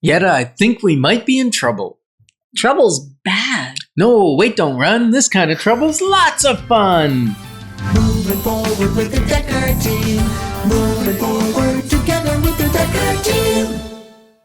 Yetta, I think we might be in trouble. Trouble's bad. No, wait, don't run. This kind of trouble's lots of fun. Moving forward with the Dekker Team. Moving forward together with the Dekker Team.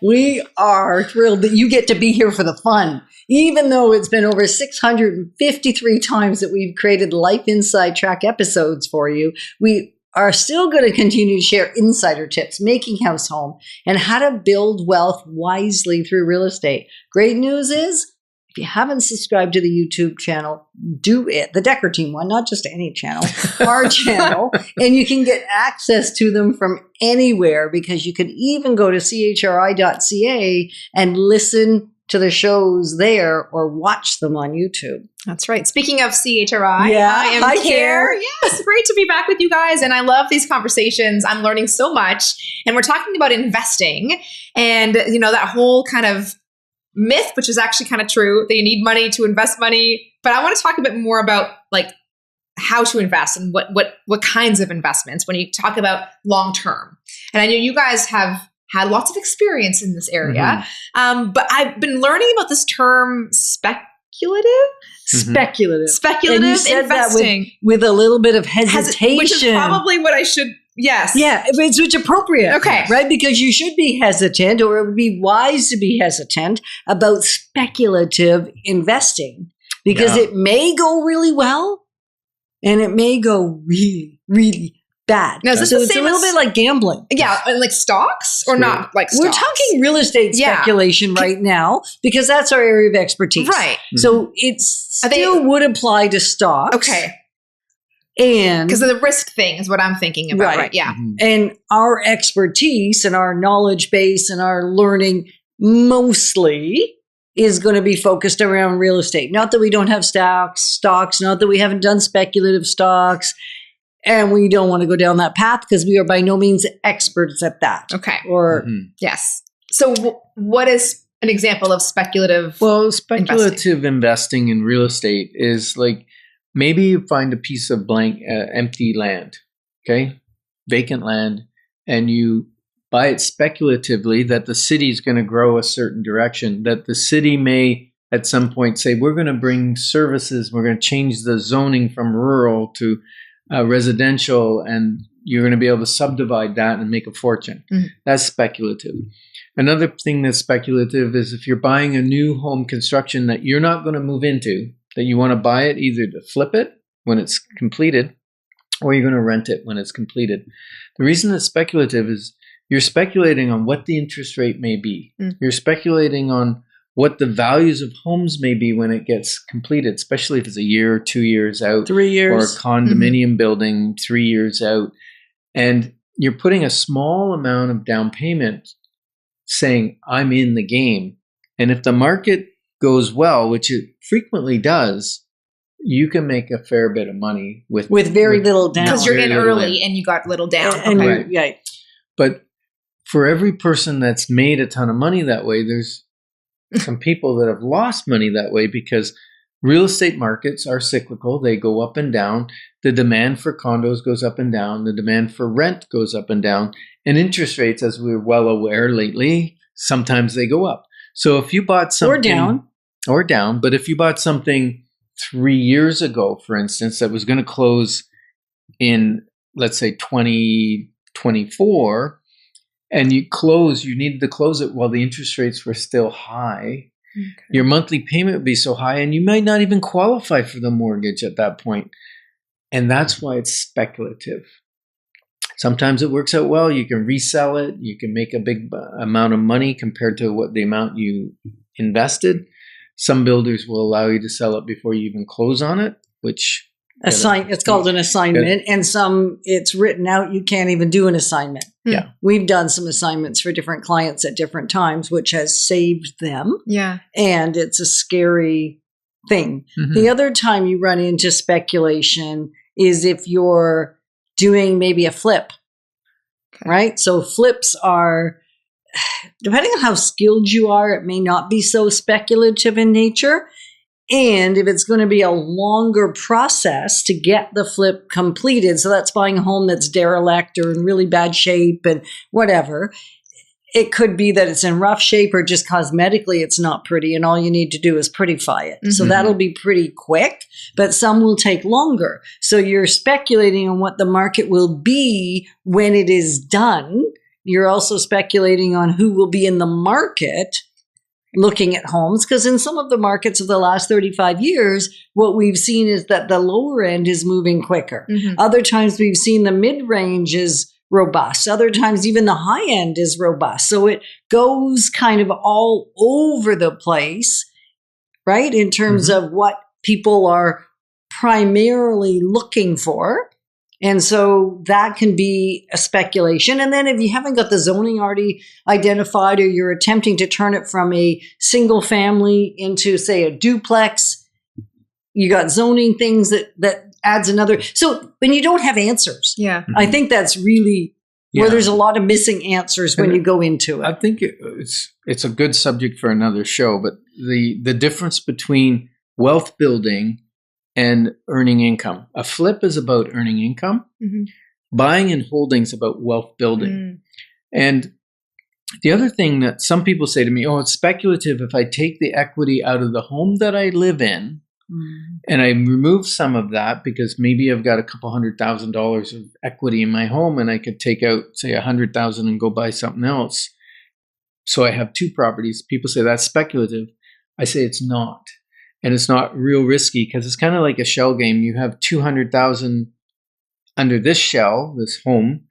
We are thrilled that you get to be here for the fun. Even though it's been over 653 times that we've created Life Inside Track episodes for you, we are still going to continue to share insider tips, making house home, and how to build wealth wisely through real estate. Great news is, if you haven't subscribed to the YouTube channel, do it. The Dekker Team one, not just any channel, our channel. And you can get access to them from anywhere, because you can even go to CHRI.ca and listen to the shows there or watch them on YouTube. That's right. Speaking of CHRI, Yeah. I am Hi, Care. Care. Yes, great to be back with you guys. And I love these conversations. I'm learning so much. And we're talking about investing and, you know, that whole kind of myth, which is actually kind of true, that you need money to invest money. But I want to talk a bit more about like how to invest and what kinds of investments when you talk about long term. And I know you guys have had lots of experience in this area. But I've been learning about this term speculative Speculative. Speculative And you said investing. that with a little bit of hesitation. Which is probably what I should, yes. Yeah, it's appropriate. Okay. Right? Because you should be hesitant, or it would be wise to be hesitant about speculative investing, because it may go really well and it may go really, really bad. Now, is this so the it's a same little as- bit like gambling. Yeah, and like stocks or not like stocks? We're talking real estate Yeah. speculation right now, because that's our area of expertise. Right. So it still would apply to stocks. Okay. And Because of the risk thing is what I'm thinking about, right? Yeah. And our expertise and our knowledge base and our learning mostly is going to be focused around real estate. Not that we don't have stocks, not that we haven't done speculative stocks, and we don't want to go down that path, because we are by no means experts at that. Okay. Or Yes. So what is an example of speculative? Well, speculative investing in real estate is like, maybe you find a piece of blank, empty land, okay, vacant land, and you buy it speculatively that the city is going to grow a certain direction, that the city may at some point say, we're going to bring services, we're going to change the zoning from rural to residential, and you're going to be able to subdivide that and make a fortune. That's speculative. Another thing that's speculative is if you're buying a new home construction that you're not going to move into, that you want to buy it either to flip it when it's completed, or you're going to rent it when it's completed. The reason it's speculative is you're speculating on what the interest rate may be. You're speculating on what the values of homes may be when it gets completed, especially if it's a year or 2 years out. 3 years. Or a condominium building 3 years out. And you're putting a small amount of down payment saying, I'm in the game. And if the market goes well, which it frequently does, you can make a fair bit of money with very little down. Because you're very in little early and you got little down. And Okay. yeah. But for every person that's made a ton of money that way, there's some people that have lost money that way, because real estate markets are cyclical. They go up and down. The demand for condos goes up and down. The demand for rent goes up and down. And interest rates, as we're well aware lately, sometimes they go up. So if you bought something or down, but if you bought something 3 years ago, for instance, that was going to close in, let's say, 2024, and you needed to close it while the interest rates were still high, your monthly payment would be so high, and you might not even qualify for the mortgage at that point. And that's why it's speculative. Sometimes it works out well. You can resell it. You can make a big amount of money compared to what the amount you invested. Some builders will allow you to sell it before you even close on it, which It's called an assignment, and some it's written out. You can't even do an assignment. Yeah. We've done some assignments for different clients at different times, which has saved them. Yeah. And it's a scary thing. The other time you run into speculation is if you're doing maybe a flip, right? So flips are, depending on how skilled you are, it may not be so speculative in nature. And if it's going to be a longer process to get the flip completed, so that's buying a home that's derelict or in really bad shape and whatever, it could be that it's in rough shape or just cosmetically it's not pretty, and all you need to do is prettify it. So that'll be pretty quick, but some will take longer. So you're speculating on what the market will be when it is done. You're also speculating on who will be in the market looking at homes, because in some of the markets of the last 35 years, what we've seen is that the lower end is moving quicker. Other times we've seen the mid-range is robust. Other times even the high end is robust. So it goes kind of all over the place, right? In terms of what people are primarily looking for. And so that can be a speculation. And then if you haven't got the zoning already identified, or you're attempting to turn it from a single family into, say, a duplex, you got zoning things that adds another. So when you don't have answers, I think that's really where there's a lot of missing answers when you go into it. I think it's a good subject for another show, but the difference between wealth building and earning income. A flip is about earning income. Buying and holding is about wealth building. And the other thing that some people say to me, oh, it's speculative if I take the equity out of the home that I live in and I remove some of that, because maybe I've got a couple $100,000 of equity in my home and I could take out, say, $100,000 and go buy something else. So I have two properties. People say that's speculative. I say it's not. And it's not real risky, because it's kind of like a shell game. You have 200,000 under this shell, this home.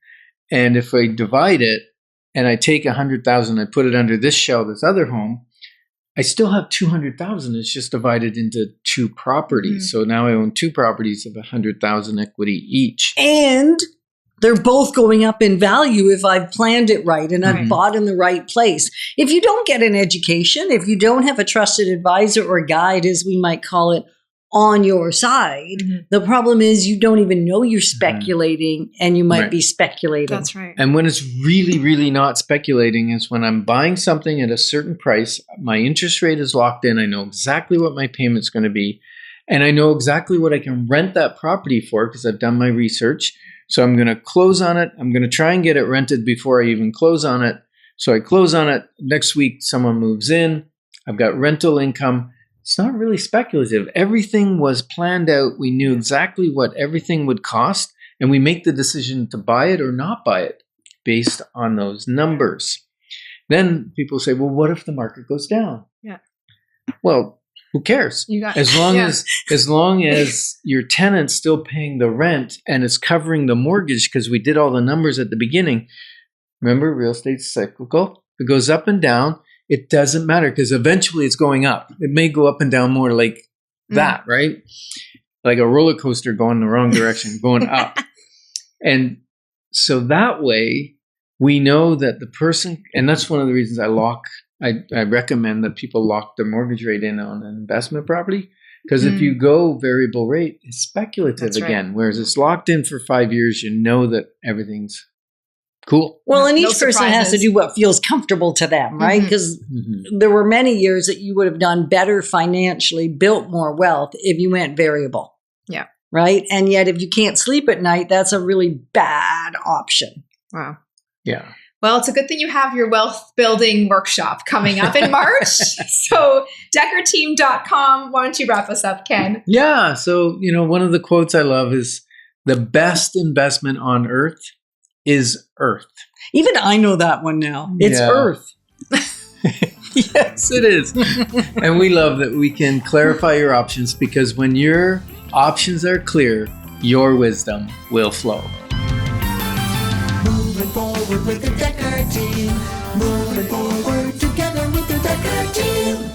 And if I divide it and I take 100,000, I put it under this shell, this other home, I still have 200,000. It's just divided into two properties. So now I own two properties of 100,000 equity each. And they're both going up in value if I've planned it right and I've bought in the right place. If you don't get an education, if you don't have a trusted advisor or guide, as we might call it, on your side, the problem is you don't even know you're speculating, and you might be speculating. That's right. And when it's really, really not speculating is when I'm buying something at a certain price, my interest rate is locked in, I know exactly what my payment's going to be, and I know exactly what I can rent that property for because I've done my research. So I'm going to close on it. I'm going to try and get it rented before I even close on it. So I close on it. Next week, someone moves in. I've got rental income. It's not really speculative. Everything was planned out. We knew exactly what everything would cost, and we make the decision to buy it or not buy it based on those numbers. Then people say, well, what if the market goes down? Well, who cares? As long as your tenant's still paying the rent and it's covering the mortgage, because we did all the numbers at the beginning. Remember, real estate's cyclical. It goes up and down. It doesn't matter, because eventually it's going up. It may go up and down more like that, right? Like a roller coaster going the wrong direction, going up. And so that way we know that the person, and that's one of the reasons I recommend that people lock their mortgage rate in on an investment property, because if you go variable rate, it's speculative again. Whereas it's locked in for 5 years, you know that everything's cool. Well, and each person has to do what feels comfortable to them, right? Because there were many years that you would have done better financially, built more wealth if you went variable. Yeah. Right? And yet if you can't sleep at night, that's a really bad option. Wow. Yeah. Well, it's a good thing you have your wealth building workshop coming up in March. So DekkerTeam.com. Why don't you wrap us up, Ken? Yeah. So, one of the quotes I love is, the best investment on earth is earth. Even I know that one now. It's earth. Yes, it is. And we love that we can clarify your options, because when your options are clear, your wisdom will flow. Moving forward with the Dekker Team. Moving forward together with the Dekker Team.